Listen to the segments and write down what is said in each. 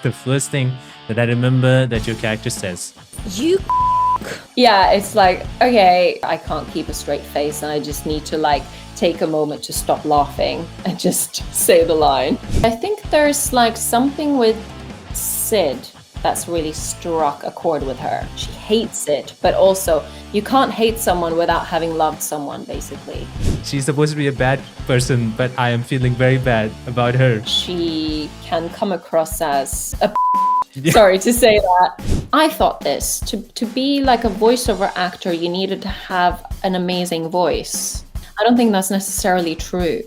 The first thing that I remember that your character says. You yeah, it's like, okay, I can't keep a straight face and I just need to like take a moment to stop laughing and just say the line. I think there's like something with Sid that's really struck a chord with her. She hates it, but also you can't hate someone without having loved someone, basically. She's supposed to be a bad person, but I am feeling very bad about her. She can come across as a sorry to say that. I thought this, to be like a voiceover actor, you needed to have an amazing voice. I don't think that's necessarily true.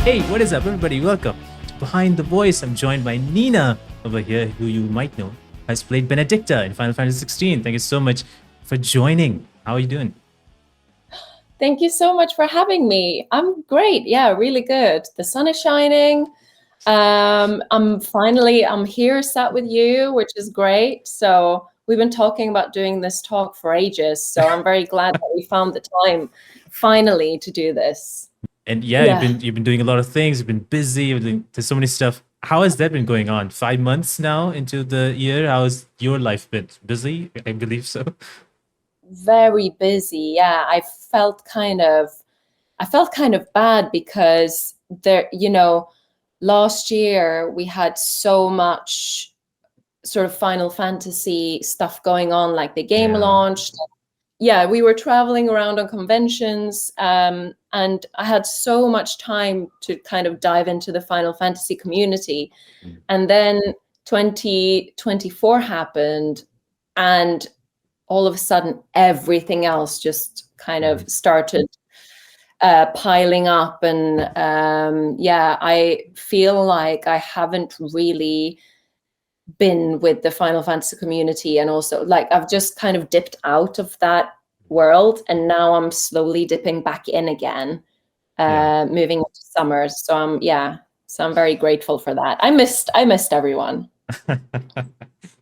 Hey, what is up, everybody? Welcome to Behind the Voice. I'm joined by Nina over here, who you might know has played Benedikta in Final Fantasy 16. Thank you so much for joining. How are you doing? Thank you so much for having me. I'm great. Yeah, really good. The sun is shining. I'm here sat with you, which is great. So we've been talking about doing this talk for ages. So I'm very glad that we found the time finally to do this. And yeah, you've been doing a lot of things. You've been busy. There's so many stuff. How has that been going on? 5 months now into the year. How has your life been? Busy? I believe so. Very busy. Yeah, I felt kind of bad because last year we had so much sort of Final Fantasy stuff going on, like the game launched. Yeah, we were traveling around on conventions, and I had so much time to kind of dive into the Final Fantasy community. And then 2024 happened, and all of a sudden everything else just kind of started piling up. And I feel like I haven't really been with the Final Fantasy community, and also like I've just kind of dipped out of that world, and now I'm slowly dipping back in again, moving into summer. So I'm very grateful for that. I missed everyone.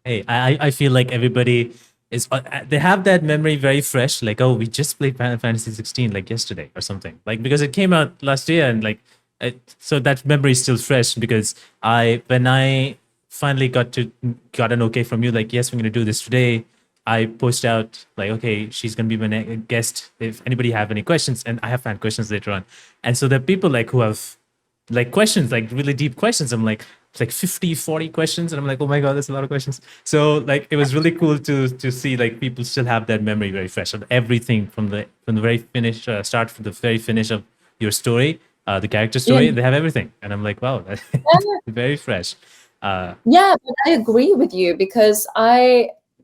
Hey, I feel like everybody is they have that memory very fresh, like, oh, we just played Final Fantasy 16 like yesterday or something, like, because it came out last year, and like so that memory is still fresh. Because when I finally got an okay from you, like, yes, we're going to do this today, I post out like, okay, she's going to be my guest if anybody have any questions, and I have fan questions later on. And so there are people like who have like questions, like really deep questions. I'm like, it's like 50-40 questions, and I'm like, oh my god, that's a lot of questions. So like it was really cool to see like people still have that memory very fresh of everything from the very finish, start from the very finish of your story, the character story. They have everything, and I'm like, wow, that's very fresh. Yeah, but I agree with you, because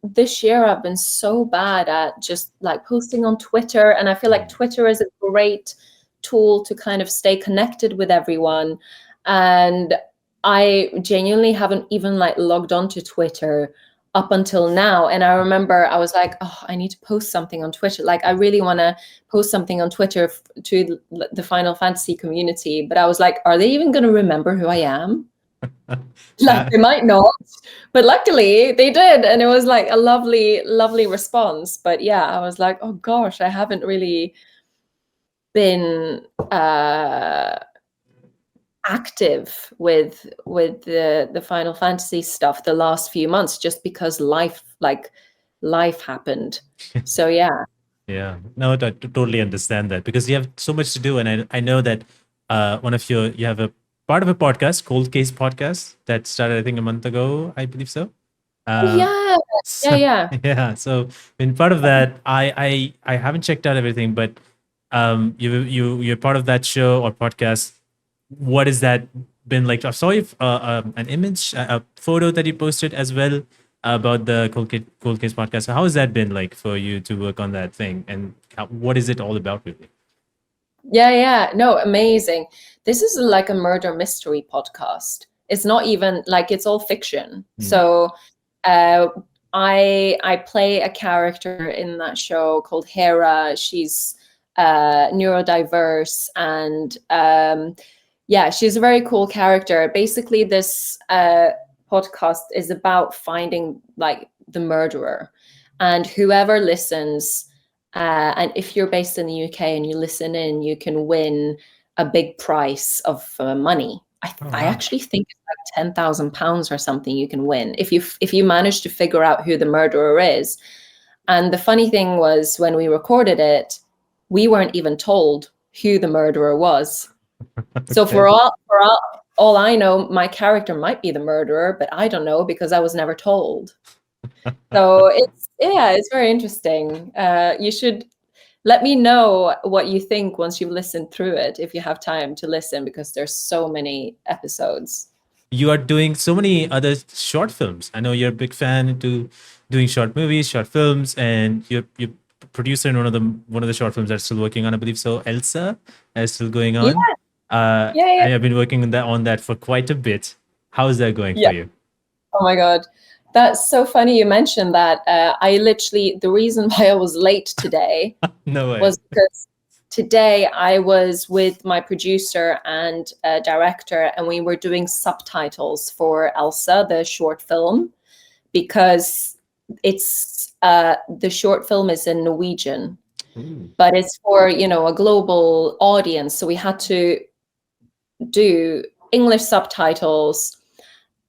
this year I've been so bad at just like posting on Twitter, and I feel like Twitter is a great tool to kind of stay connected with everyone. And I genuinely haven't even like logged onto Twitter up until now. And I remember I was like, oh, I need to post something on Twitter. Like, I really want to post something on Twitter to the Final Fantasy community. But I was like, are they even going to remember who I am? Like, they might not, but luckily they did, and it was like a lovely response. But yeah, I was like, oh gosh, I haven't really been active with the Final Fantasy stuff the last few months, just because life happened. So yeah. No, I totally understand that, because you have so much to do. And I know that you have a part of a podcast, Cold Case Podcast, that started, I think, a month ago, I believe so. Yeah. So in part of that, I haven't checked out everything, but you're part of that show or podcast. What has that been like? I saw you an image, a photo that you posted as well about the Cold Case Podcast. So how has that been like for you to work on that thing, and what is it all about, really? Yeah. No, amazing. This is like a murder mystery podcast. It's not even like, it's all fiction. So I play a character in that show called Hera. She's neurodiverse, and she's a very cool character. Basically, this podcast is about finding like the murderer, and whoever listens, and if you're based in the UK and you listen in, you can win a big price of money. Oh, I wow. actually think it's like £10,000 or something you can win if you manage to figure out who the murderer is. And the funny thing was, when we recorded it, we weren't even told who the murderer was. So Okay. all I know, my character might be the murderer, but I don't know because I was never told. So it's very interesting. You should let me know what you think once you've listened through it, if you have time to listen, because there's so many episodes. You are doing so many other short films. I know you're a big fan into doing short movies, short films, and you're producer in one of the short films that's still working on. I believe so. Elsa is still going Yeah, on. yeah, And I've been working on that for quite a bit. How is that going yeah. for you? Oh my God. That's so funny you mentioned that. The reason why I was late today No way. was because today I was with my producer and director, and we were doing subtitles for Elsa, the short film, because it's the short film is in Norwegian, Ooh. but it's for, a global audience. So we had to do English subtitles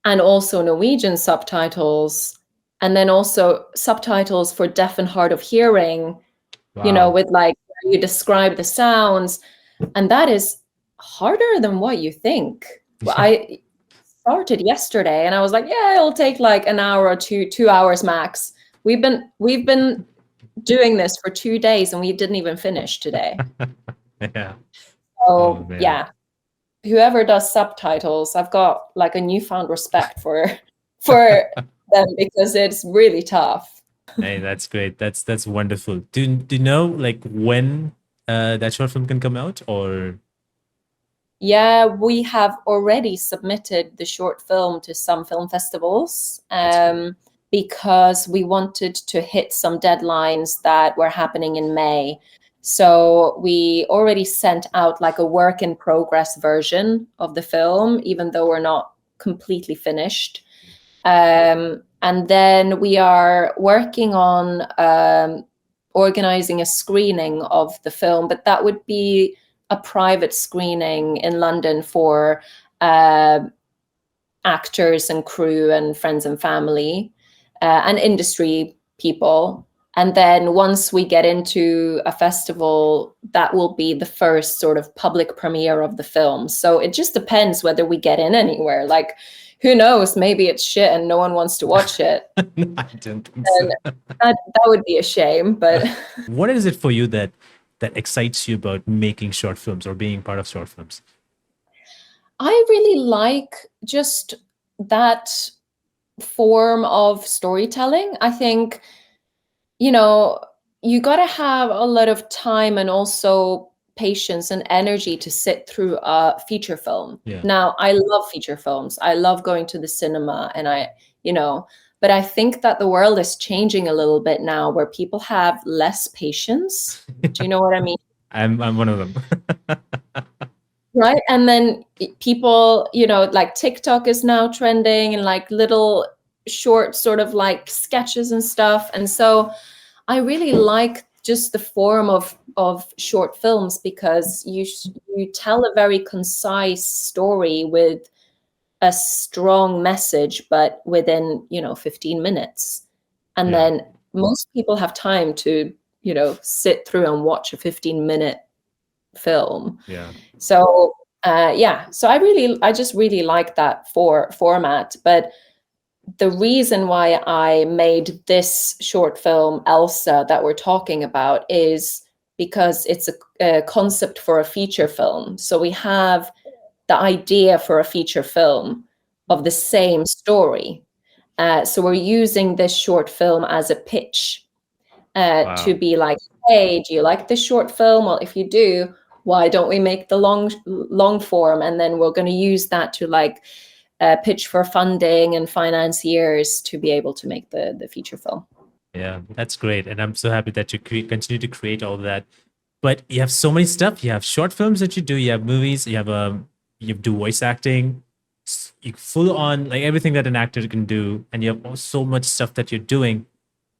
and also Norwegian subtitles, and then also subtitles for deaf and hard of hearing, Wow. with like you describe the sounds, and that is harder than what you think. Well, Yeah. I started yesterday and I was like, yeah, it'll take like an hour or 2 hours max. We've been doing this for 2 days and we didn't even finish today. Yeah. Oh So man. yeah, whoever does subtitles, I've got like a newfound respect for them, because it's really tough. Hey, that's great. That's wonderful. Do you know like when that short film can come out or Yeah, we have already submitted the short film to some film festivals, that's great. because we wanted to hit some deadlines that were happening in May. So we already sent out like a work in progress version of the film, even though we're not completely finished. And then we are working on organizing a screening of the film, but that would be a private screening in London for uh, actors and crew and friends and family and industry people. And then once we get into a festival, that will be the first sort of public premiere of the film. So it just depends whether we get in anywhere. Like, who knows? Maybe it's shit and no one wants to watch it. No, I don't think And so. that would be a shame. But What is it for you that excites you about making short films or being part of short films? I really like just that form of storytelling. I think, you know, you got to have a lot of time and also patience and energy to sit through a feature film. Yeah. Now, I love feature films. I love going to the cinema and but I think that the world is changing a little bit now where people have less patience. Do you know what I mean? I'm one of them. Right. And then people, like TikTok is now trending and like little short sort of like sketches and stuff. And so I really like just the form of short films, because you tell a very concise story with a strong message, but within 15 minutes. And Yeah. then most people have time to sit through and watch a 15-minute film. Yeah. So so I just really like that format. But the reason why I made this short film, Elsa, that we're talking about, is because it's a concept for a feature film. So we have the idea for a feature film of the same story. So we're using this short film as a pitch to Wow. be like, hey, do you like this short film? Well, if you do, why don't we make the long form? And then we're going to use that to like pitch for funding and financiers to be able to make the feature film. Yeah, that's great. And I'm so happy that you continue to create all that. But you have so many stuff. You have short films that you do, you have movies, you do voice acting, you full on like everything that an actor can do, and you have so much stuff that you're doing.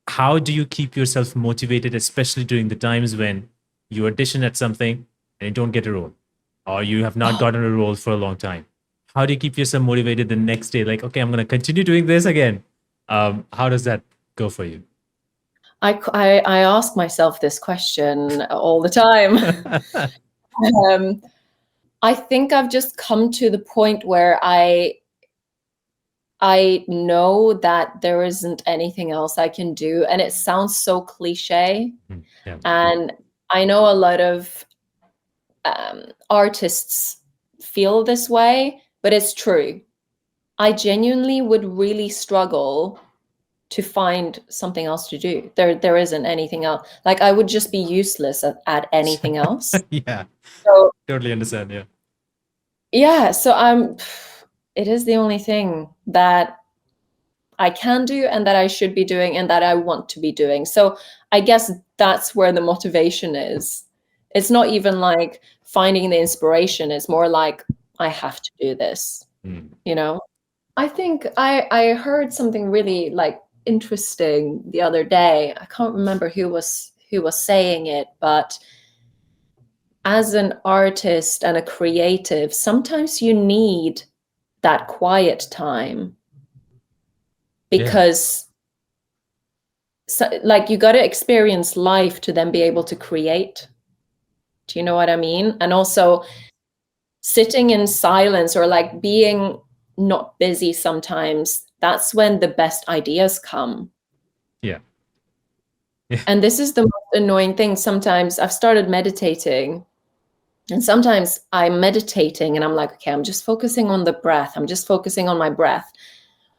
How do you keep yourself motivated, especially during the times when you audition at something and you don't get a role? or you have not gotten a role for a long time, how do you keep yourself motivated the next day? Like, okay, I'm going to continue doing this again. How does that go for you? I ask myself this question all the time. I think I've just come to the point where I know that there isn't anything else I can do, and it sounds so cliche. Yeah. And I know a lot of artists feel this way, but it's true. I genuinely would really struggle to find something else to do. There isn't anything else. Like, I would just be useless at anything else. Yeah. So Totally understand. Yeah. yeah, so it is the only thing that I can do and that I should be doing and that I want to be doing. So I guess that's where the motivation is. It's not even like finding the inspiration. It's more like, I have to do this, you know? I think I heard something really like interesting the other day. I can't remember who was saying it, but as an artist and a creative, sometimes you need that quiet time because like you got to experience life to then be able to create. Do you know what I mean? And also sitting in silence or like being not busy sometimes, that's when the best ideas come. Yeah. And this is the most annoying thing. Sometimes I've started meditating, and sometimes I'm meditating and I'm like, okay, I'm just focusing on the breath. I'm just focusing on my breath.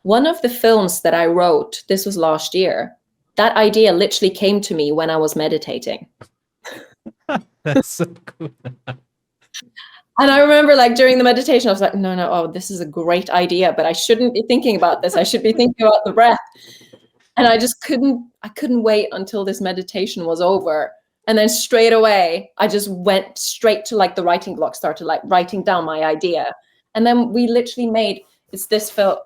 One of the films that I wrote, this was last year, that idea literally came to me when I was meditating. That's so cool. And I remember like during the meditation, I was like, no, this is a great idea, but I shouldn't be thinking about this. I should be thinking about the breath. And I couldn't wait until this meditation was over. And then straight away, I just went straight to like the writing block, started like writing down my idea. And then we literally it's this film.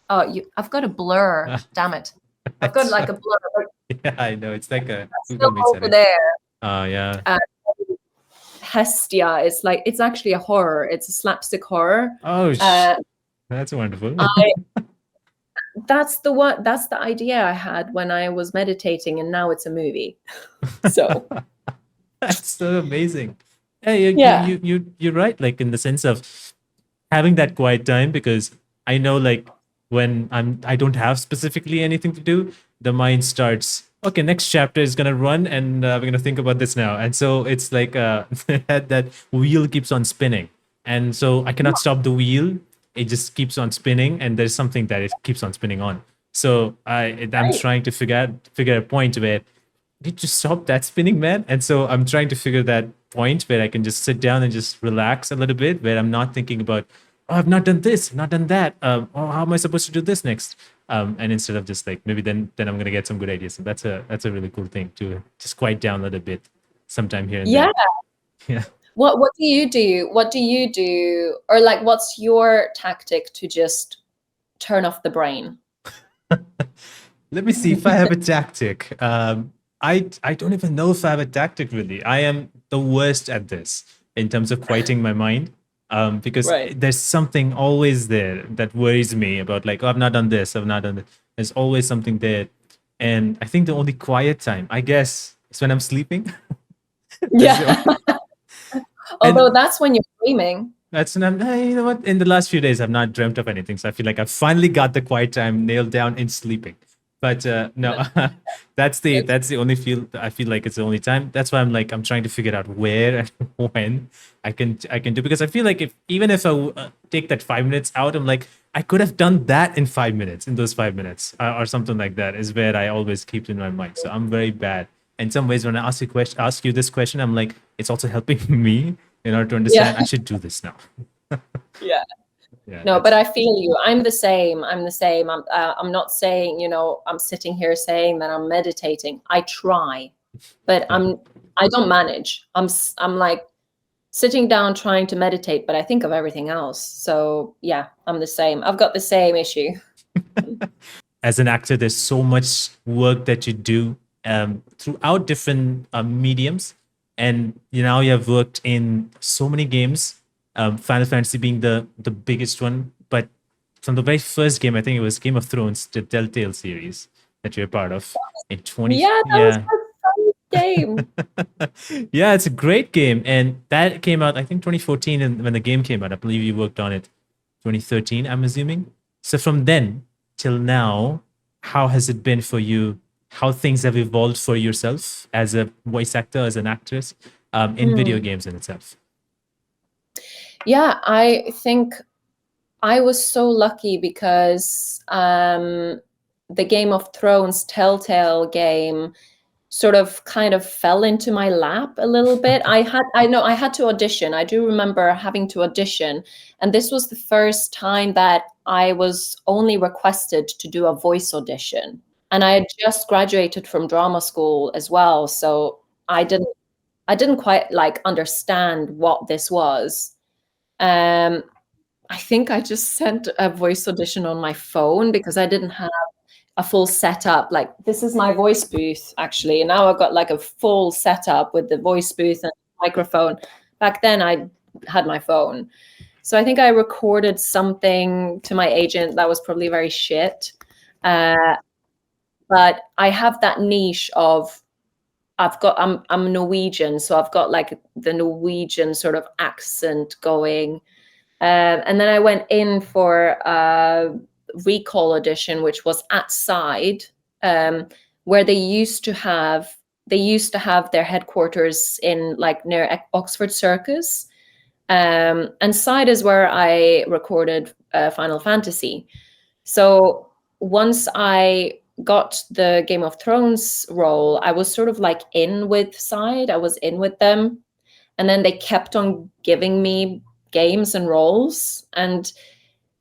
Oh, I've got a blur. Damn it. I've got like a blur. Yeah, I know. It's like a Google Meet over there. Oh, yeah. Hestia. It's actually a horror. It's a slapstick horror. Oh, that's wonderful. That's the idea I had when I was meditating, and now it's a movie. So that's so amazing. Yeah, you're right. Like in the sense of having that quiet time, because I know like when I don't have specifically anything to do, the mind starts, okay, next chapter is gonna run, and we're gonna think about this now. And so it's like that wheel keeps on spinning, and so I cannot stop the wheel. It just keeps on spinning, and there's something that it keeps on spinning on. So I'm trying to figure a point where did you stop that spinning, man? And so I'm trying to figure that point where I can just sit down and just relax a little bit, where I'm not thinking about, oh, I've not done this, not done that. Oh, how am I supposed to do this next? And instead of just like maybe then I'm gonna get some good ideas. And that's a really cool thing to just quiet down a little bit sometime here and there. Yeah. What do you do? What do you do? Or like, what's your tactic to just turn off the brain? Let me see if I have a tactic. I don't even know if I have a tactic really. I am the worst at this in terms of quieting my mind. Because there's something always there that worries me about like, oh, I've not done this, I've not done this. There's always something there. And I think the only quiet time, I guess, is when I'm sleeping. Yeah. Although that's when you're dreaming. That's when you know what? In the last few days, I've not dreamt of anything. So I feel like I've finally got the quiet time nailed down in sleeping. But no, that's the only I feel like it's the only time. That's why I'm trying to figure out where and when I can do, because I feel like even if I take that 5 minutes out, I'm like, I could have done that in 5 minutes, in those 5 minutes or something like that is where I always keep in my mind. So I'm very bad. In some ways, when I ask you this question, I'm like, it's also helping me in order to understand I should do this now. Yeah. No, but I feel you. I'm the same. I'm not saying, I'm sitting here saying that I'm meditating. I try, but I don't manage. I'm like sitting down trying to meditate, but I think of everything else. So yeah, I'm the same. I've got the same issue. As an actor, there's so much work that you do throughout different mediums. And now you have worked in so many games. Final Fantasy being the biggest one. But from the very first game, I think it was Game of Thrones, the Telltale series that you're part of in 20. Yeah, that was Yeah. my first game. Yeah, it's a great game. And that came out, I think, 2014. And when the game came out, I believe you worked on it 2013, I'm assuming. So from then till now, how has it been for you? How things have evolved for yourself as a voice actor, as an actress, in video games in itself? Yeah, I think I was so lucky because the Game of Thrones Telltale game sort of kind of fell into my lap a little bit. I had to audition. I do remember having to audition, and this was the first time that I was only requested to do a voice audition. And I had just graduated from drama school as well, so I didn't quite like understand what this was. Um, I think I just sent a voice audition on my phone because I didn't have a full setup. Like, this is my voice booth, actually. And now I've got like a full setup with the voice booth and microphone. Back then, I had my phone. So I think I recorded something to my agent that was probably very shit. But I have that niche of I'm Norwegian, so I've got like the Norwegian sort of accent going. And then I went in for a recall audition, which was at Side, where they used to have their headquarters in like near Oxford Circus. And Side is where I recorded Final Fantasy. So once I got the Game of Thrones role, I was sort of like in with Side. I was in with them. And then they kept on giving me games and roles. And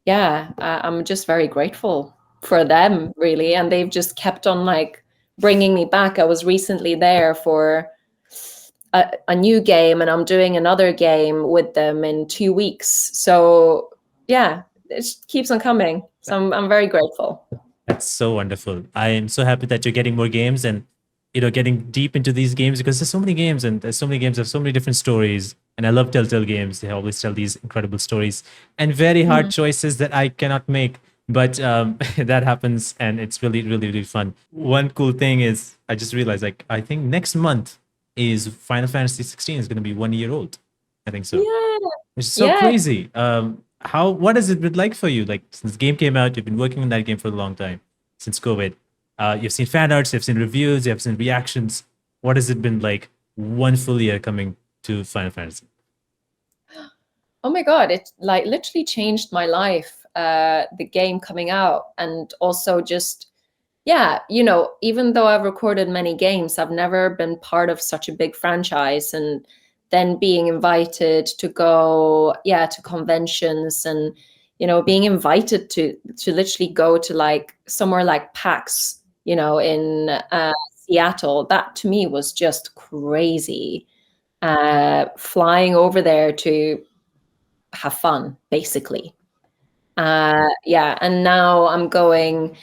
yeah, I'm just very grateful for them, really. And they've just kept on like bringing me back. I was recently there for a new game, and I'm doing another game with them in 2 weeks. So yeah, it keeps on coming. So I'm very grateful. That's so wonderful. I am so happy that you're getting more games and getting deep into these games, because there's so many games and there's so many games have so many different stories. And I love Telltale games. They always tell these incredible stories and very hard choices that I cannot make. But that happens, and it's really, really, really fun. One cool thing is I just realized, like, I think next month is Final Fantasy 16 is going to be 1 year old. I think so. Yeah. Which is so Yeah. crazy. What has it been like for you? Like, since the game came out, you've been working on that game for a long time, since COVID. You've seen fan arts, you've seen reviews, you've seen reactions. What has it been like 1 full year coming to Final Fantasy? Oh my God, it like literally changed my life, the game coming out. And also just, yeah, even though I've recorded many games, I've never been part of such a big franchise. And then being invited to go, to conventions, and, being invited to literally go to like somewhere like PAX, in Seattle, that to me was just crazy. Flying over there to have fun, basically. And now I'm going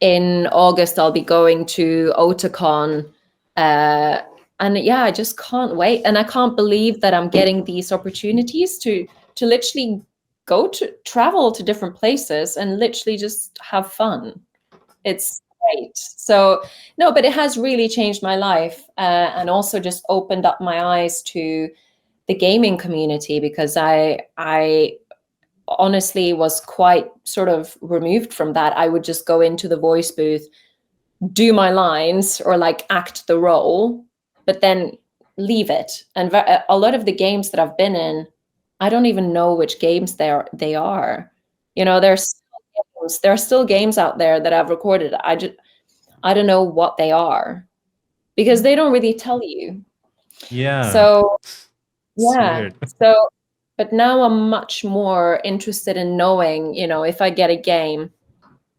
in August. I'll be going to Otakon, and I just can't wait. And I can't believe that I'm getting these opportunities to literally go to travel to different places and literally just have fun. It's great. So no, but it has really changed my life, and also just opened up my eyes to the gaming community, because I honestly was quite sort of removed from that. I would just go into the voice booth, do my lines or like act the role, but then leave it. And a lot of the games that I've been in, I don't even know which games they are. There are still games out there that I've recorded. I don't know what they are, because they don't really tell you. Yeah. So It's yeah. weird. So, but now I'm much more interested in knowing, if I get a game,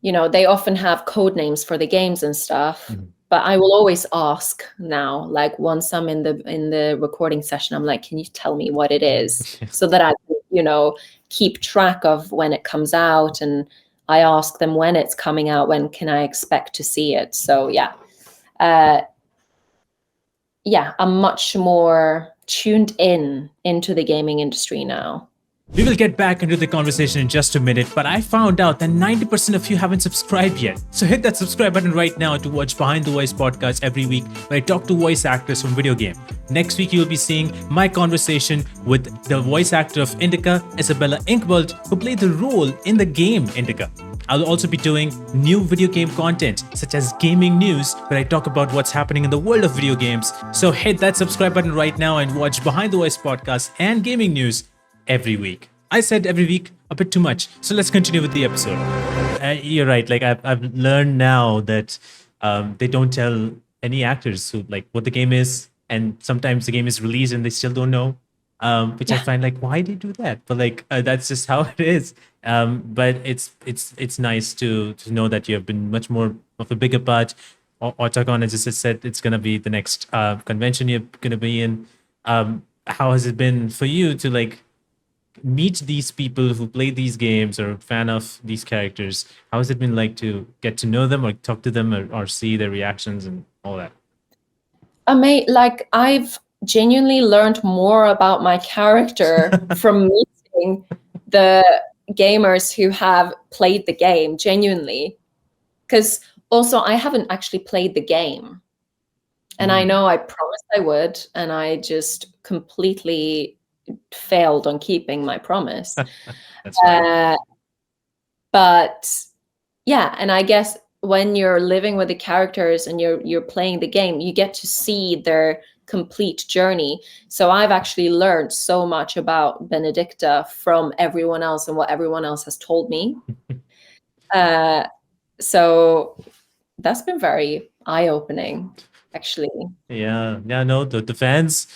they often have code names for the games and stuff. But I will always ask now, like once I'm in the recording session, I'm like, can you tell me what it is, so that I can, keep track of when it comes out, and I ask them when it's coming out, when can I expect to see it. So I'm much more tuned into the gaming industry now. We will get back into the conversation in just a minute, but I found out that 90% of you haven't subscribed yet. So hit that subscribe button right now to watch Behind the Voice podcast every week, where I talk to voice actors from video game. Next week, you'll be seeing my conversation with the voice actor of Indica, Isabella Inkbold, who played the role in the game Indica. I'll also be doing new video game content, such as gaming news, where I talk about what's happening in the world of video games. So hit that subscribe button right now and watch Behind the Voice podcast and gaming news every week. I said every week a bit too much, so let's continue with the episode. You're right. Like I've learned now that they don't tell any actors who like what the game is, and sometimes the game is released and they still don't know. Which I find like why do you do that? But like that's just how it is. But it's nice to know that you have been much more of a bigger part. Otakon, as I said, it's gonna be the next convention you're gonna be in. How has it been for you to like meet these people who play these games or fan of these characters? How has it been like to get to know them or talk to them or see their reactions and all that? Like I've genuinely learned more about my character from meeting the gamers who have played the game genuinely, because also I haven't actually played the game, and I know I promised I would, and I just completely failed on keeping my promise. That's right. But yeah, and I guess when you're living with the characters and you're playing the game, you get to see their complete journey. So I've actually learned so much about Benedikta from everyone else and what everyone else has told me. So that's been very eye-opening, actually. Yeah, no, the fans,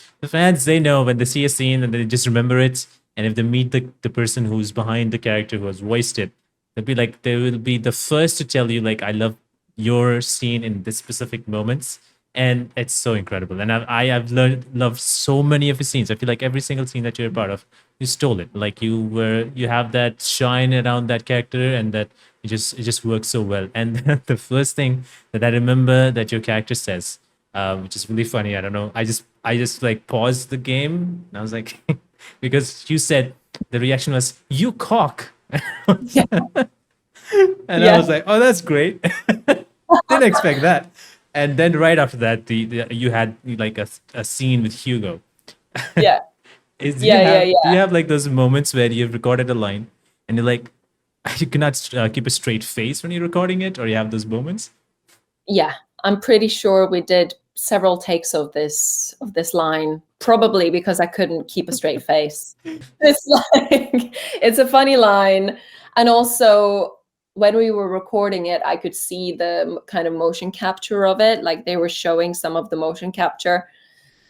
they know when they see a scene and they just remember it. And if they meet the person who's behind the character who has voiced it, they will be the first to tell you like, I love your scene in this specific moments. And it's so incredible. And I've loved so many of the scenes. I feel like every single scene that you're a part of, you stole it. Like you have that shine around that character, and that it just works so well. And the first thing that I remember that your character says, which is really funny. I don't know. I just like paused the game and I was like, because you said the reaction was "you cock," and I was like, oh, that's great. Didn't expect that. And then right after that, you had like a scene with Hugo. Yeah. Do you have like those moments where you've recorded a line and you're like, you cannot keep a straight face when you're recording it, or you have those moments? Yeah, I'm pretty sure we did several takes of this line, probably because I couldn't keep a straight face. It's like it's a funny line, and also when we were recording it, I could see the kind of motion capture of it, like they were showing some of the motion capture.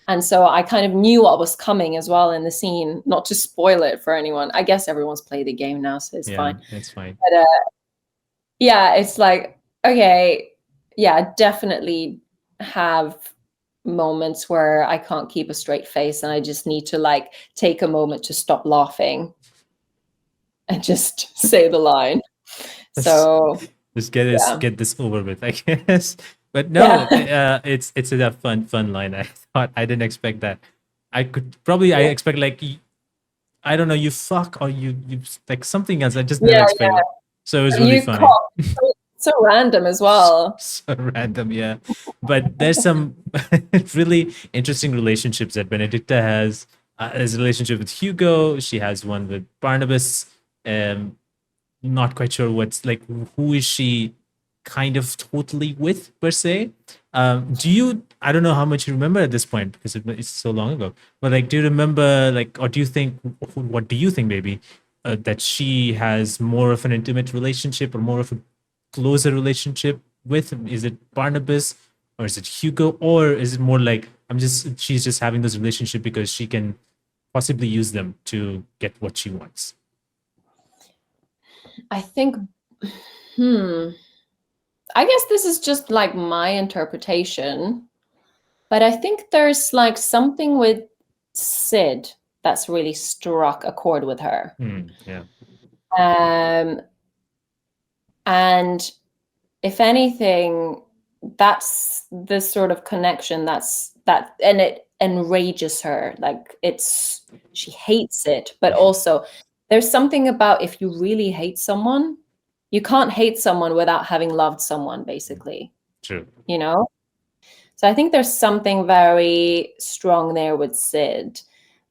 And so I kind of knew what was coming as well in the scene, not to spoil it for anyone. I guess everyone's played the game now, so it's fine. It's fine. But yeah, it's like, okay, yeah, definitely have moments where I can't keep a straight face and I just need to like take a moment to stop laughing and just say the line. So just get this over with, I guess. But no, it's a fun line. I didn't expect that. I expect like, I don't know, you fuck, or you like something else. I just never expected. So it was really funny. So random as well. So random, yeah. But there's some really interesting relationships that Benedikta has. There's a relationship with Hugo. She has one with Barnabas. Not quite sure what's like. Who is she kind of totally with per se? Do you? I don't know how much you remember at this point because it's so long ago. But like, do you remember like, or do you think? What do you think, maybe, that she has more of an intimate relationship or more of a closer relationship with? Is it Barnabas or is it Hugo, or is it more like she's just having this relationship because she can possibly use them to get what she wants? I think I guess this is just like my interpretation, but I think there's like something with Sid that's really struck a chord with her. Yeah. And if anything, that's the sort of connection and it enrages her. Like she hates it, but also there's something about if you really hate someone, you can't hate someone without having loved someone, basically. True. You know? So I think there's something very strong there with Sid.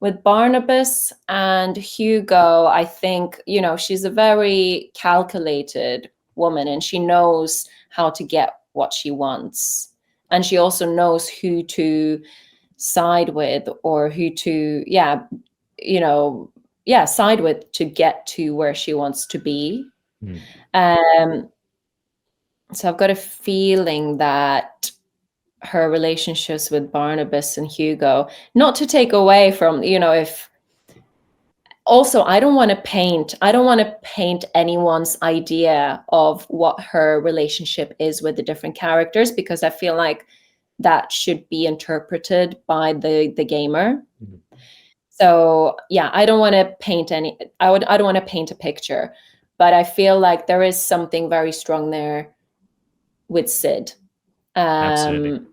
With Barnabas and Hugo, I think, you know, she's a very calculated woman and she knows how to get what she wants. And she also knows who to side with or who to, side with to get to where she wants to be. Mm. So I've got a feeling that her relationships with Barnabas and Hugo, not to take away from, you know, if also I don't want to paint anyone's idea of what her relationship is with the different characters, because I feel like that should be interpreted by the gamer. Mm-hmm. So yeah, I don't want to paint I don't want to paint a picture, but I feel like there is something very strong there with Sid. Absolutely.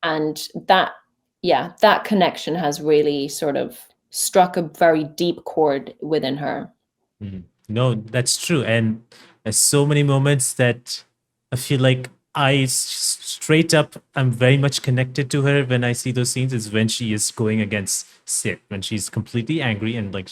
And that connection has really sort of struck a very deep chord within her. Mhm. No, that's true. And there's so many moments that I feel like straight up, I'm very much connected to her when I see those scenes. Is when she is going against Sid, when she's completely angry and like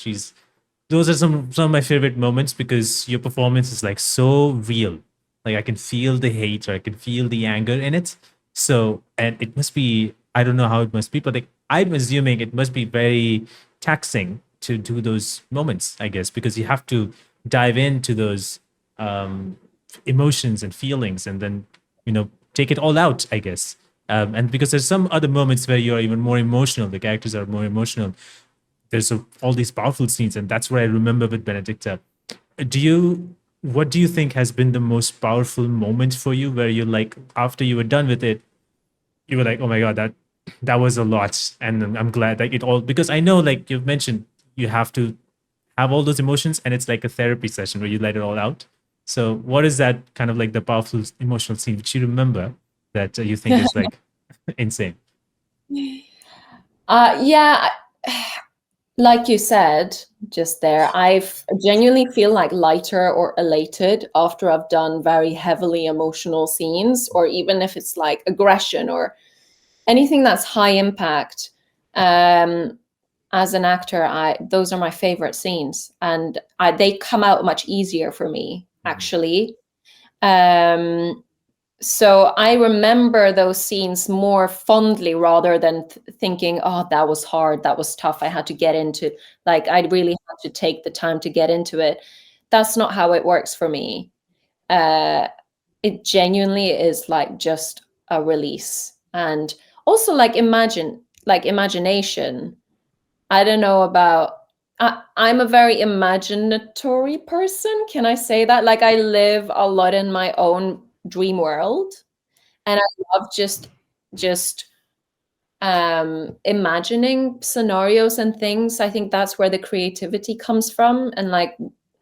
those are some of my favorite moments because your performance is like so real. Like I can feel the hate or I can feel the anger in it. So, and it must be, I don't know how it must be, but like I'm assuming it must be very taxing to do those moments, I guess, because you have to dive into those emotions and feelings and then, take it all out, I guess. And because there's some other moments where you're even more emotional, the characters are more emotional. There's all these powerful scenes, and that's what I remember with Benedikta. What do you think has been the most powerful moment for you where you like after you were done with it, you were like, oh my god, that was a lot, and I'm glad that it all, because I know like you've mentioned you have to have all those emotions and it's like a therapy session where you let it all out. So what is that kind of like the powerful emotional scene which you remember that you think is like insane? Yeah, like you said just there, I've genuinely feel like lighter or elated after I've done very heavily emotional scenes, or even if it's like aggression or anything that's high impact. As an actor, those are my favorite scenes, and they come out much easier for me, actually. So I remember those scenes more fondly rather than thinking, oh, that was hard, that was tough, I had to get into, like, I really had to take the time to get into it. That's not how it works for me. It genuinely is like just a release. And also like imagination. I don't know about, I'm a very imaginatory person. Can I say that? Like I live a lot in my own dream world, and I love just imagining scenarios and things. I think that's where the creativity comes from. And like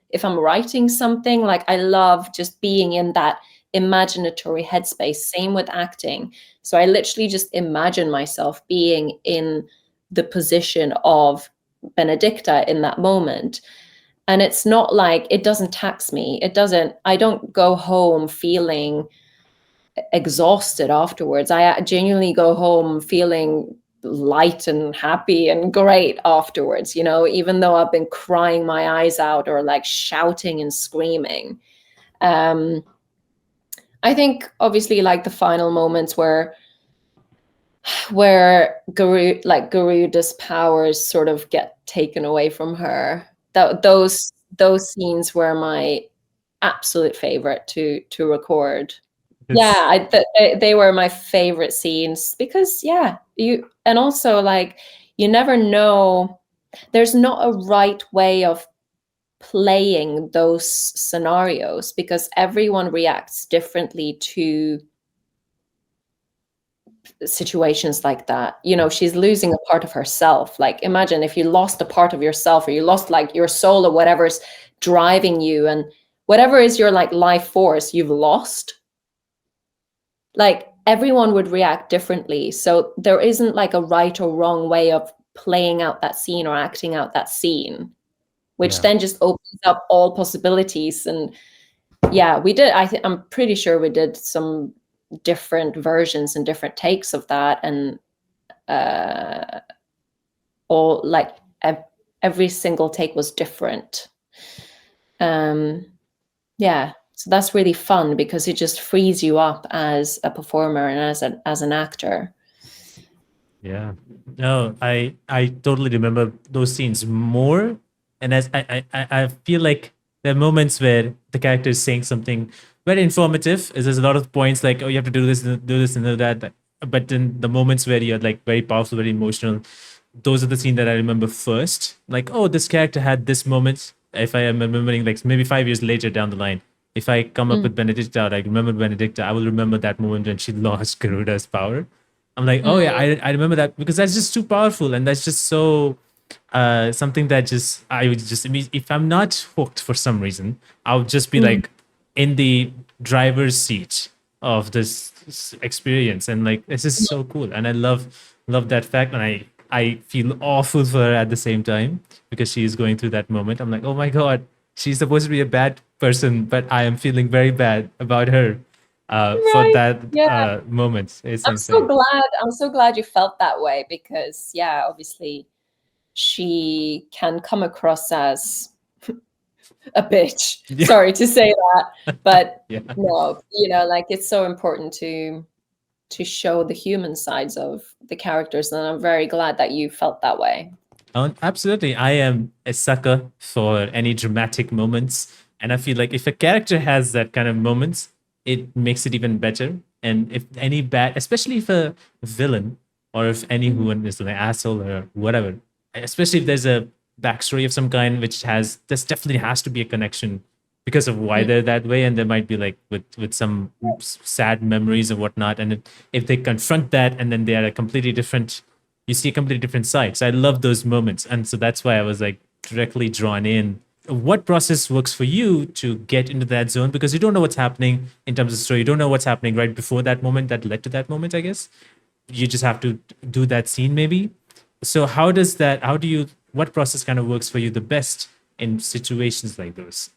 if I'm writing something, like I love just being in that imaginatory headspace. Same with acting. So I literally just imagine myself being in the position of Benedikta in that moment. And it's not like, it doesn't tax me. I don't go home feeling exhausted afterwards. I genuinely go home feeling light and happy and great afterwards, even though I've been crying my eyes out or like shouting and screaming. I think obviously like the final moments where Garuda's powers sort of get taken away from her. Those scenes were my absolute favorite to record. It's Yeah, they were my favorite scenes because and also like you never know, there's not a right way of playing those scenarios because everyone reacts differently to situations like that. She's losing a part of herself. Like imagine if you lost a part of yourself, or you lost like your soul, or whatever's driving you, and whatever is your like life force you've lost. Like everyone would react differently. So there isn't like a right or wrong way of playing out that scene or acting out that scene. which then just opens up all possibilities. And yeah, we did. I'm pretty sure we did some different versions and different takes of that, and all like every single take was different. Yeah, so that's really fun because it just frees you up as a performer and as an actor. Yeah. No, I totally remember those scenes more. And as I feel like there are moments where the character is saying something very informative. There's a lot of points like, oh, you have to do this, do this, and do that. But then the moments where you're like very powerful, very emotional, those are the scenes that I remember first. Like, oh, this character had this moment. If I am remembering, like maybe 5 years later down the line, if I come up with Benedikta, or I remember Benedikta, I will remember that moment when she lost Garuda's power. I'm like, oh yeah, I remember that because that's just too powerful, and that's just so something that just I would just if I'm not hooked for some reason, I'll just be like in the driver's seat of this experience, and like this is so cool, and I love that fact, and I feel awful for her at the same time because she is going through that moment. I'm like, oh my god, she's supposed to be a bad person, but I am feeling very bad about her for Right. that Yeah. moment. It's I'm so insane. glad. I'm so glad you felt that way because, yeah, obviously she can come across as a bitch. Yeah. Sorry to say that, but Yeah. no, like it's so important to show the human sides of the characters, and I'm very glad that you felt that way. Absolutely. I am a sucker for any dramatic moments. And I feel like if a character has that kind of moments, it makes it even better. And if any bad, especially if a villain or if anyone is an asshole or whatever, especially if there's a backstory of some kind, which has, this definitely has to be a connection because of why they're that way. And there might be like with some sad memories and whatnot. And if they confront that and then they are a completely different, you see a completely different side. So I love those moments. And so that's why I was like directly drawn in. What process works for you to get into that zone? Because you don't know what's happening in terms of story. You don't know what's happening right before that moment that led to that moment, I guess. You just have to do that scene maybe. So what process kind of works for you the best in situations like those?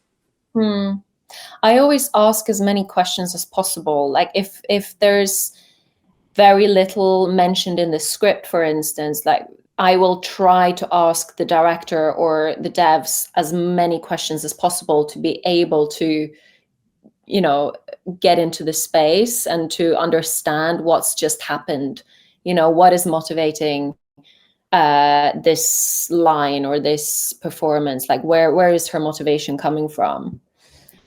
I always ask as many questions as possible. Like if there's very little mentioned in the script, for instance, like I will try to ask the director or the devs as many questions as possible to be able to, get into the space and to understand what's just happened. What is motivating this line or this performance? Like where is her motivation coming from?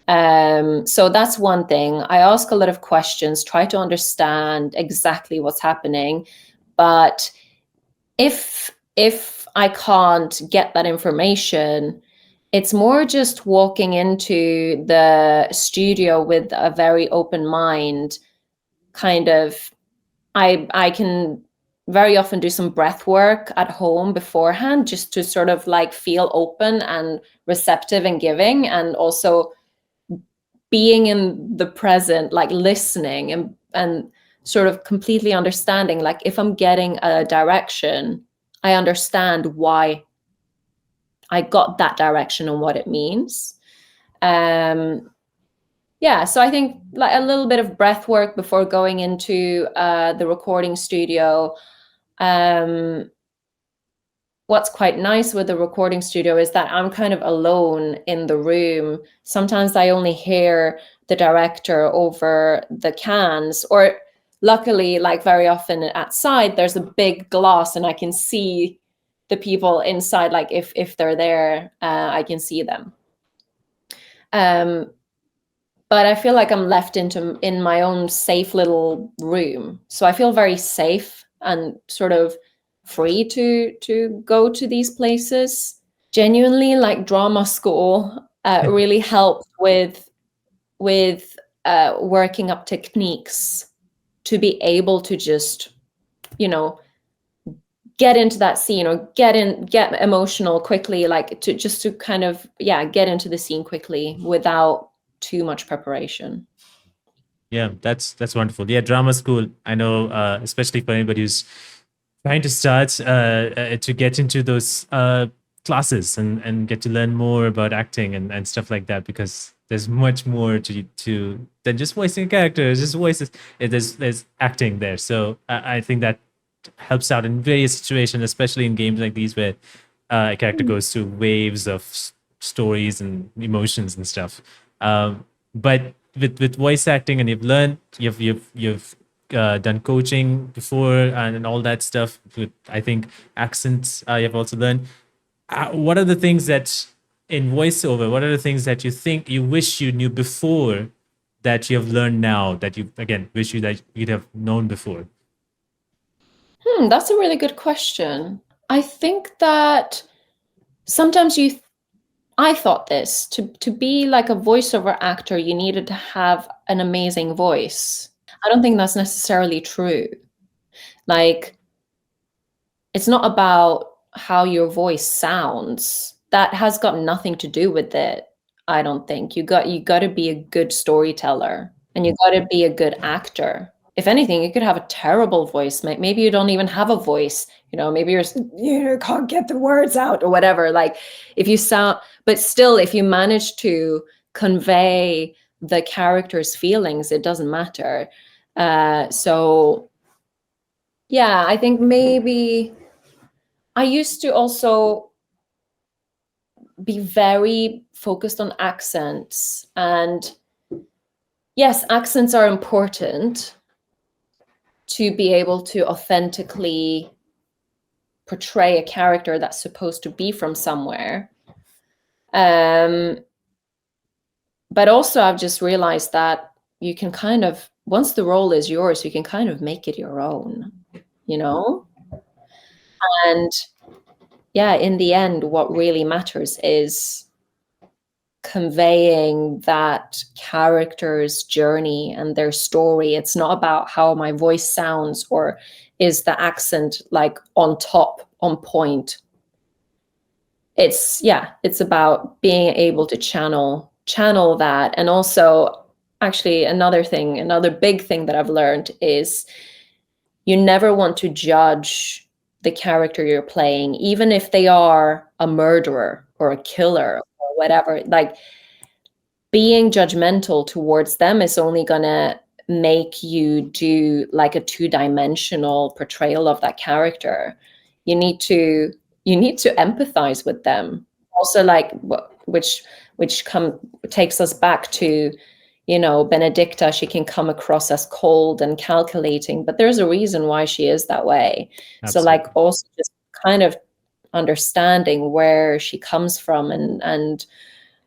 So that's one thing. I ask a lot of questions, try to understand exactly what's happening. But if I can't get that information, it's more just walking into the studio with a very open mind. Kind of, I can very often do some breath work at home beforehand just to sort of like feel open and receptive and giving, and also being in the present, like listening and sort of completely understanding. Like if I'm getting a direction, I understand why I got that direction and what it means. Yeah, so I think like a little bit of breath work before going into the recording studio. What's quite nice with the recording studio is that I'm kind of alone in the room. Sometimes I only hear the director over the cans, or luckily, like very often outside, there's a big glass and I can see the people inside. Like if they're there, I can see them. But I feel like I'm left in my own safe little room. So I feel very safe and sort of free to go to these places. Genuinely, like drama school really helped with working up techniques to be able to just, get into that scene or get emotional quickly, like to kind of, get into the scene quickly without too much preparation. Yeah, that's wonderful. Yeah, drama school. I know, especially for anybody who's trying to start to get into those classes and get to learn more about acting and stuff like that, because there's much more to than just voicing a character. It's just voices. There's acting there. So I think that helps out in various situations, especially in games like these where a character goes through waves of stories and emotions and stuff. But with voice acting, and you've done coaching before and all that stuff. With, I think, accents, you've also learned. What are the things that in voiceover? What are the things that you think you wish you knew before that you have learned now, that you again wish you that you'd have known before? That's a really good question. I think that sometimes I thought this, to be like a voiceover actor, you needed to have an amazing voice. I don't think that's necessarily true. Like, it's not about how your voice sounds. That has got nothing to do with it, I don't think. You got to be a good storyteller, and you got to be a good actor. If anything, you could have a terrible voice. Maybe you don't even have a voice. Maybe you can't get the words out or whatever. Like, if you sound, but still, if you manage to convey the character's feelings, it doesn't matter. So yeah, I think maybe I used to also be very focused on accents. And yes, accents are important to be able to authentically portray a character that's supposed to be from somewhere. But also I've just realized that you can kind of, once the role is yours, you can kind of make it your own, And yeah, in the end, what really matters is conveying that character's journey and their story. It's not about how my voice sounds or is the accent like on top, on point. It's about being able to channel that. And also, actually, another big thing that I've learned is you never want to judge the character you're playing, even if they are a murderer or a killer or whatever. Like, being judgmental towards them is only gonna make you do like a two-dimensional portrayal of that character. You need to empathize with them. Also, like, which takes us back to, Benedikta. She can come across as cold and calculating, but there's a reason why she is that way. Absolutely. So, like, also just kind of understanding where she comes from and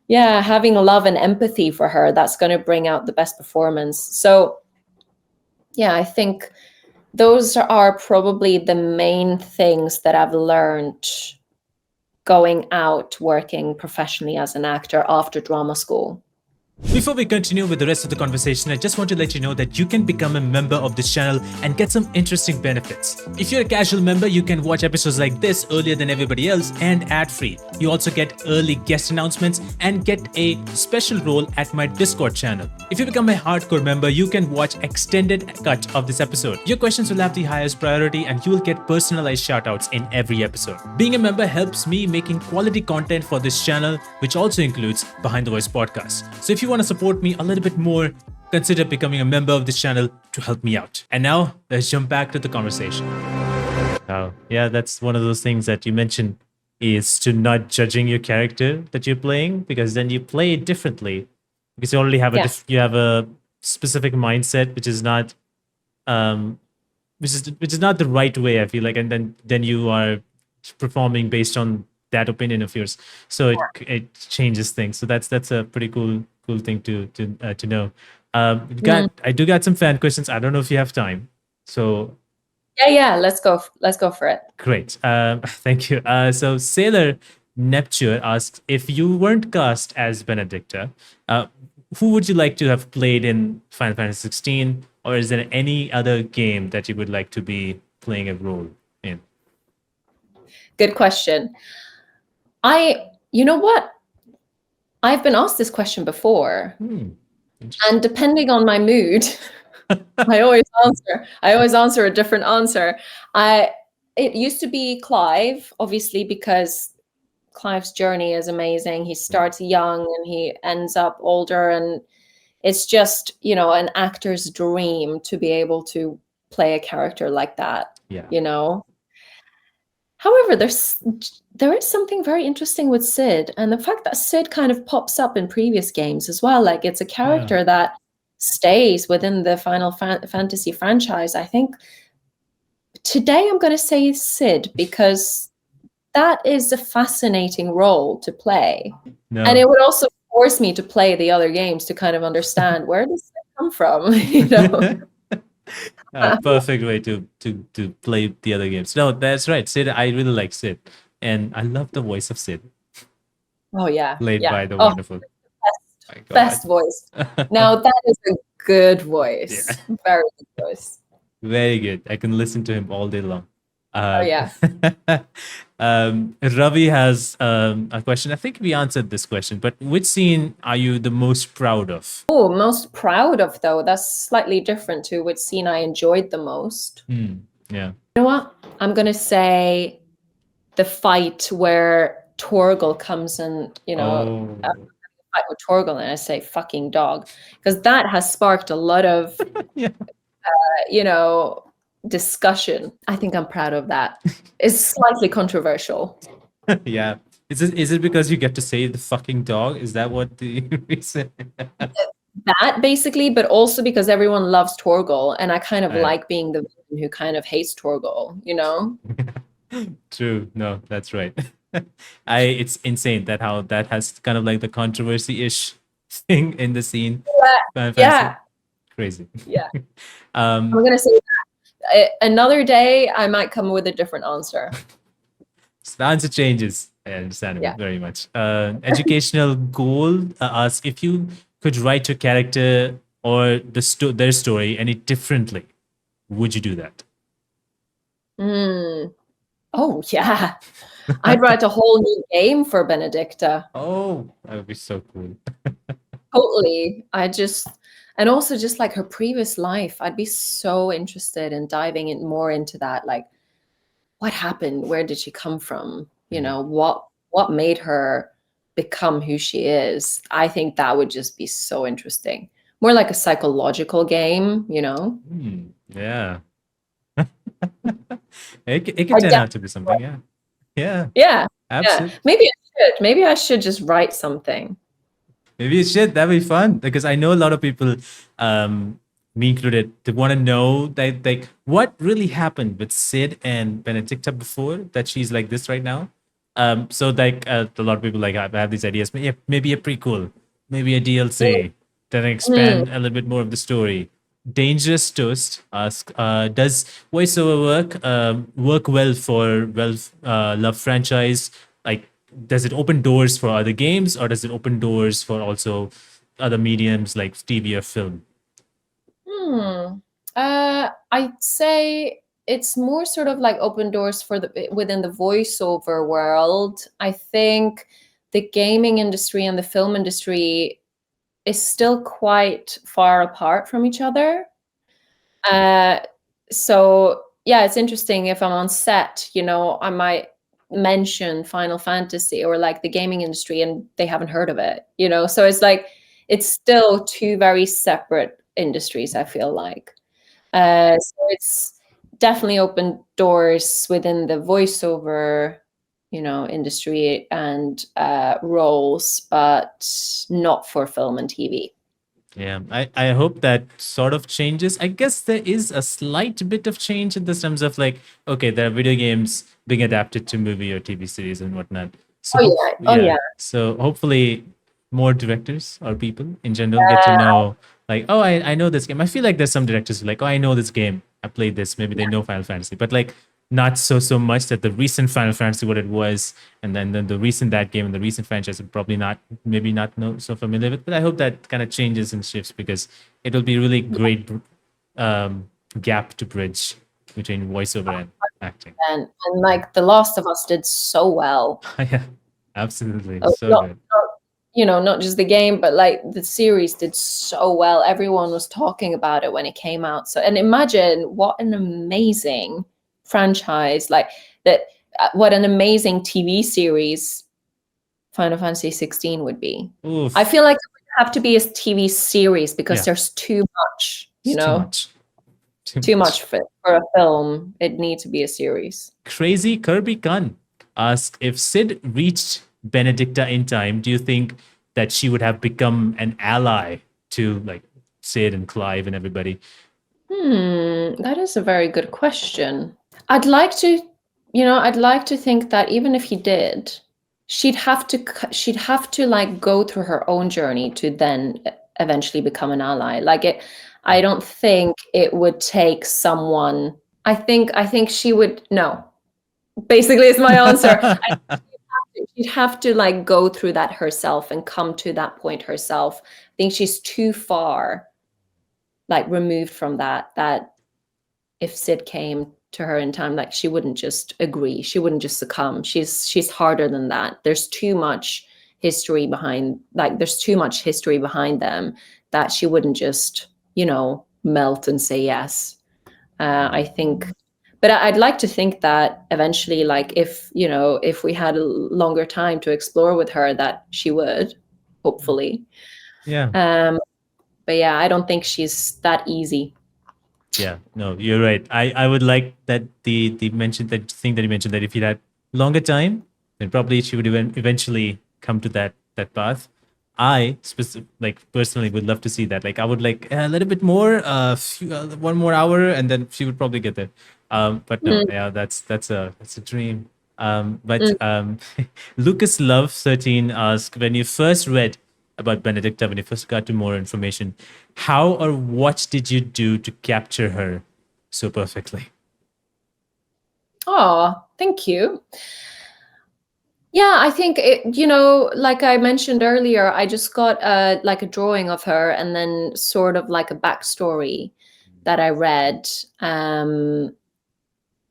yeah, having love and empathy for her, that's going to bring out the best performance. So yeah, I think those are probably the main things that I've learned going out working professionally as an actor after drama school. Before we continue with the rest of the conversation, I just want to let you know that you can become a member of this channel and get some interesting benefits. If you're a casual member, you can watch episodes like this earlier than everybody else and ad-free. You also get early guest announcements and get a special role at my Discord channel. If you become a hardcore member, you can watch extended cut of this episode. Your questions will have the highest priority and you will get personalized shoutouts in every episode. Being a member helps me making quality content for this channel, which also includes Behind the Voice podcast. So if you want to support me a little bit more, consider becoming a member of this channel to help me out. And now let's jump back to the conversation. Oh, yeah, that's one of those things that you mentioned, is to not judging your character that you're playing, because then you play it differently, because you already have you have a specific mindset, which is not which is not the right way, I feel like, and then you are performing based on that opinion of yours, so it changes things. So that's a pretty cool thing to know. I do got some fan questions. I don't know if you have time, so yeah, let's go for it. Great. Thank you. So Sailor Neptune asks, if you weren't cast as Benedikta, who would you like to have played in Final Fantasy 16, or is there any other game that you would like to be playing a role in? Good question. You know what? I've been asked this question before, and depending on my mood, I always answer a different answer. It used to be Clive, obviously, because Clive's journey is amazing. He starts young and he ends up older, and it's just, you know, an actor's dream to be able to play a character like that. Yeah. You know. However, there is something very interesting with Sid, and the fact that Sid kind of pops up in previous games as well. Like, it's a character that stays within the Final Fantasy franchise. I think today I'm going to say Sid, because that is a fascinating role to play. No. And it would also force me to play the other games to kind of understand where does Sid come from, you know. Perfect way to play the other games. No, that's right. Sid, I really like Sid, and I love the voice of Sid. Oh yeah, played by the Oh, wonderful. My God. best voice. Now that is a good voice. Very good voice. Very good. I can listen to him all day long. Yeah. Ravi has a question. I think we answered this question, but which scene are you the most proud of? Oh, most proud of, though, that's slightly different to which scene I enjoyed the most. Yeah. You know what? I'm gonna say the fight where Torgal comes and, you know, fight with Torgal, and I say fucking dog, because that has sparked a lot of you know, discussion. I think I'm proud of that. It's slightly controversial. Yeah. Is it because you get to say the fucking dog? Is that what the reason? That basically, but also because everyone loves Torgal, and I kind of like being the villain who kind of hates Torgal, you know? True. No, that's right. It's insane that how that has kind of like the controversy-ish thing in the scene. Yeah. Crazy. Yeah. I'm gonna say that. Another day I might come with a different answer. So the answer changes. I understand it very much. Educational goal asks if you could write your character or their story any differently, would you do that? Oh yeah. I'd write a whole new game for Benedikta. Oh, that would be so cool. Totally. And also just like her previous life, I'd be so interested in diving in more into that. Like, what happened? Where did she come from? You know, what made her become who she is? I think that would just be so interesting. More like a psychological game, you know? Yeah. It could turn out to be something, Yeah. Absolutely. Maybe I should just write something. Maybe it should. That'd be fun, because I know a lot of people, me included, they want to know that, like, what really happened with Sid and Benedikta before that she's like this right now. So like a lot of people like have these ideas. Maybe a prequel, maybe a DLC, then expand a little bit more of the story. Dangerous Toast asks, does voiceover work well for loved franchise? Like, does it open doors for other games, or does it open doors for also other mediums like TV or film? I'd say it's more sort of like open doors for within the voiceover world. I think the gaming industry and the film industry is still quite far apart from each other. So yeah, it's interesting if I'm on set, you know, I might mention Final Fantasy or like the gaming industry and they haven't heard of it, you know? So it's like, it's still two very separate industries, I feel like. So it's definitely opened doors within the voiceover, you know, industry and roles, but not for film and TV. Yeah, I hope that sort of changes. I guess there is a slight bit of change in the terms of like, okay, there are video games being adapted to movie or TV series and whatnot. So So hopefully more directors or people in general get to know, like, oh, I know this game. I feel like there's some directors who are like, oh, I know this game. I played this. Maybe they know Final Fantasy, but like not so much that the recent Final Fantasy, what it was, and then the recent that game and the recent franchise are probably maybe not so familiar with. But I hope that kind of changes and shifts, because it will be really great gap to bridge between voiceover and acting. And like The Last of Us did so well. Yeah, absolutely, so good. You know, not just the game, but like the series did so well. Everyone was talking about it when it came out. So, and imagine what an amazing franchise, like that, what an amazing TV series Final Fantasy 16 would be. Oof. I feel like it would have to be a TV series because Yeah. there's too much, you It's too know? much. Too much for a film. It needs to be a series. Crazy Kirby Gunn asks, if Sid reached Benedikta in time, do you think that she would have become an ally to like Sid and Clive and everybody? That is a very good question. I'd like to think that even if he did, she'd have to like go through her own journey to then eventually become an ally. I don't think it would take someone. I think she would. No, basically is my answer. She'd have to like go through that herself and come to that point herself. I think she's too far like removed from that if Sid came to her in time, like she wouldn't just agree. She wouldn't just succumb. She's harder than that. There's too much history behind them that she wouldn't just, melt and say yes. I think, but I'd like to think that eventually, like if we had a longer time to explore with her, that she would, hopefully. Yeah. But yeah, I don't think she's that easy. Yeah, no, you're right. I would like that the mention that thing that you mentioned, that if you had longer time, then probably she would eventually come to that path. I personally would love to see that. Like I would like a little bit more, one more hour, and then she would probably get there. But no, yeah, that's a dream. Lucas Love 13 asked, when you first read about Benedikta, when you first got to more information, how or what did you do to capture her so perfectly? Oh, thank you. Yeah, I think like I mentioned earlier, I just got like a drawing of her and then sort of like a backstory that I read. And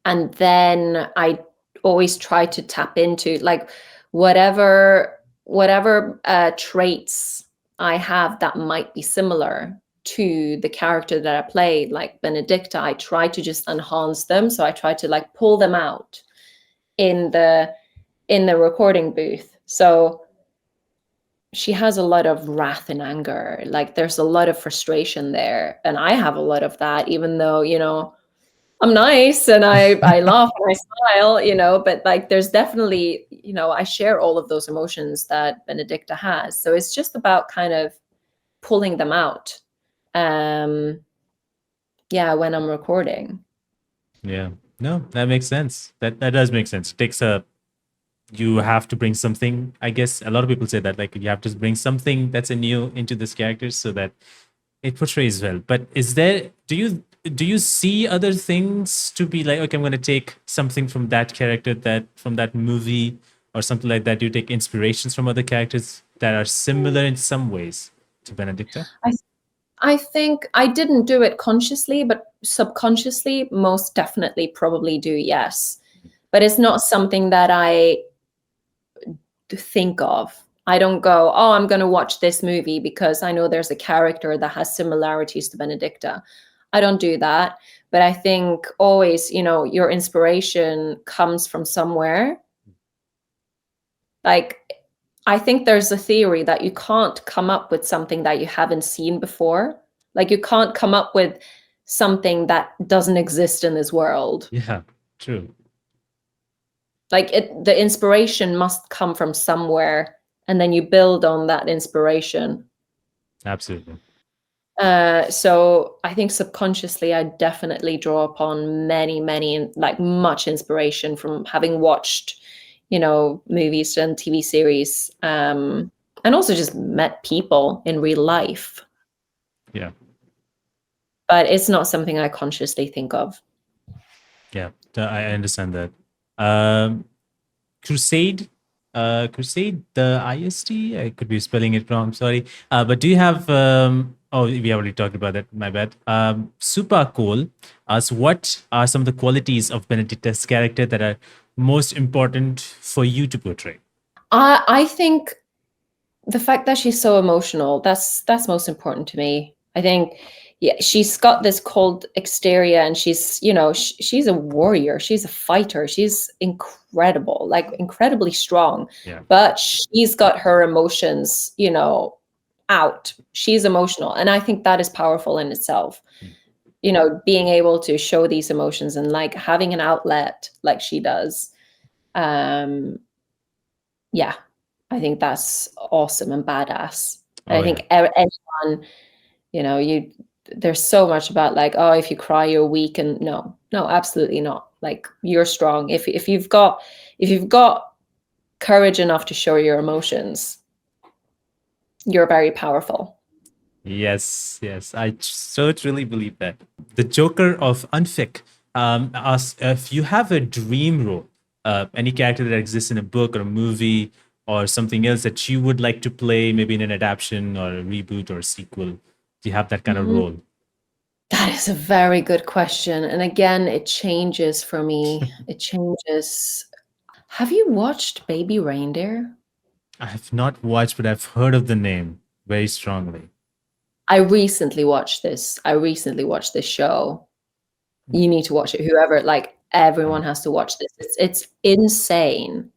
then I always try to tap into like whatever traits I have that might be similar to the character that I played, like Benedikta. I try to just enhance them. So I try to like pull them out in the recording booth. So she has a lot of wrath and anger. Like there's a lot of frustration there. And I have a lot of that, even though, I'm nice and I laugh and I smile, but like there's definitely, I share all of those emotions that Benedikta has. So it's just about kind of pulling them out. When I'm recording. Yeah, no, that makes sense. That does make sense. It takes you have to bring something. I guess a lot of people say that, like, you have to bring something that's new into this character so that it portrays well. But do you see other things to be like, okay, I'm going to take something from that character, from that movie or something like that? Do you take inspirations from other characters that are similar in some ways to Benedikta? I think I didn't do it consciously, but subconsciously, most definitely probably do, yes. But it's not something that I think of. I don't go, oh, I'm going to watch this movie because I know there's a character that has similarities to Benedikta. I don't do that. But I think always, your inspiration comes from somewhere. Like, I think there's a theory that you can't come up with something that you haven't seen before. Like you can't come up with something that doesn't exist in this world. Yeah, true. Like the inspiration must come from somewhere, and then you build on that inspiration. Absolutely. So I think subconsciously, I definitely draw upon many, like much inspiration from having watched, movies and TV series, and also just met people in real life. Yeah. But it's not something I consciously think of. Yeah, I understand that. Crusade, the IST. I could be spelling it wrong. Sorry. But do you have? Oh, we already talked about that. My bad. Super cool. So, what are some of the qualities of Benedikta's character that are most important for you to portray? I think the fact that she's so emotional, that's most important to me. I think, yeah, she's got this cold exterior, and she's, you know, she's a warrior, she's a fighter, she's incredible, like incredibly strong. Yeah. But she's got her emotions, you know, out. She's emotional, and I think that is powerful in itself. You know, being able to show these emotions and like having an outlet like she does. Yeah, I think that's awesome and badass. And I think anyone, you know, there's so much about like, oh, if you cry, you're weak, and no, absolutely not. Like, you're strong. If you've got courage enough to show your emotions, you're very powerful. Yes, yes, I so truly believe that. The Joker of Unfic asks if you have a dream role, any character that exists in a book or a movie or something else that you would like to play, maybe in an adaptation or a reboot or a sequel. Do you have that kind of role? That is a very good question. And again, it changes for me. It changes. Have you watched Baby Reindeer? I have not watched, but I've heard of the name very strongly. I recently watched this show. You need to watch it. Whoever, like, everyone has to watch this. It's insane.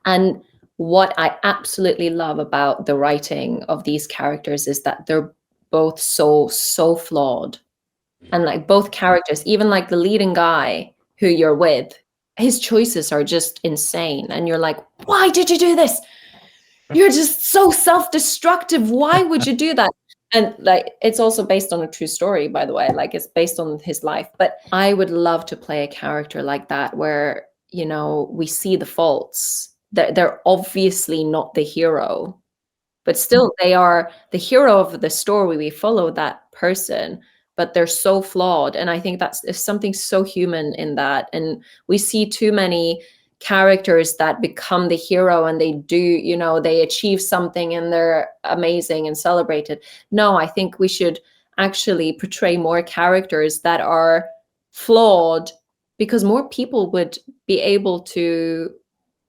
And what I absolutely love about the writing of these characters is that they're both so flawed. And like both characters, even like the leading guy who you're with, his choices are just insane. And you're like, why did you do this? You're just so self-destructive. Why would you do that? And like, it's also based on a true story, by the way. Like, it's based on his life. But I would love to play a character like that, where, you know, we see the faults. They're obviously not the hero, but still they are the hero of the story. We follow that person, but they're so flawed. And I think there's something so human in that. And we see too many characters that become the hero, and they do, you know, they achieve something and they're amazing and celebrated. No, I think we should actually portray more characters that are flawed, because more people would be able to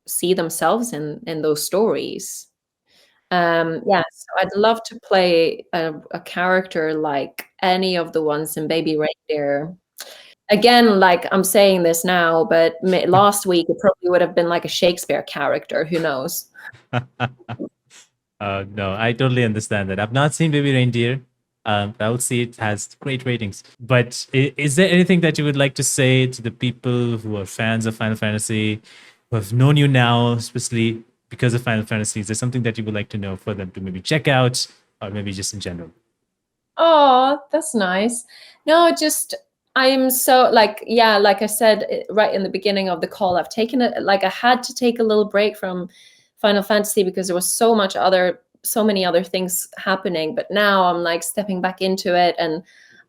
see themselves in those stories. Yeah, so I'd love to play a character like any of the ones in Baby Reindeer. Again, like, I'm saying this now, but last week it probably would have been like a Shakespeare character. Who knows? No, I totally understand that. I've not seen Baby Reindeer. I will see it has great ratings. But is there anything that you would like to say to the people who are fans of Final Fantasy, who have known you now, especially because of Final Fantasy? Is there something that you would like to know for them to maybe check out, or maybe just in general? Oh, that's nice. No, just, I'm so, like, yeah, like I said right in the beginning of the call, I've taken it, like, I had to take a little break from Final Fantasy because there was so many other things happening. But now I'm like stepping back into it, and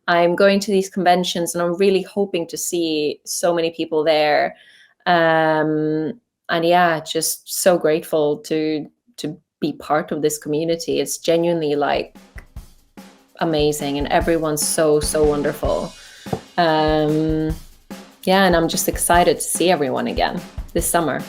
I'm going to these conventions, and I'm really hoping to see so many people there. And yeah, just so grateful to be part of this community. It's genuinely like amazing, and everyone's so wonderful. Yeah, and I'm just excited to see everyone again this summer.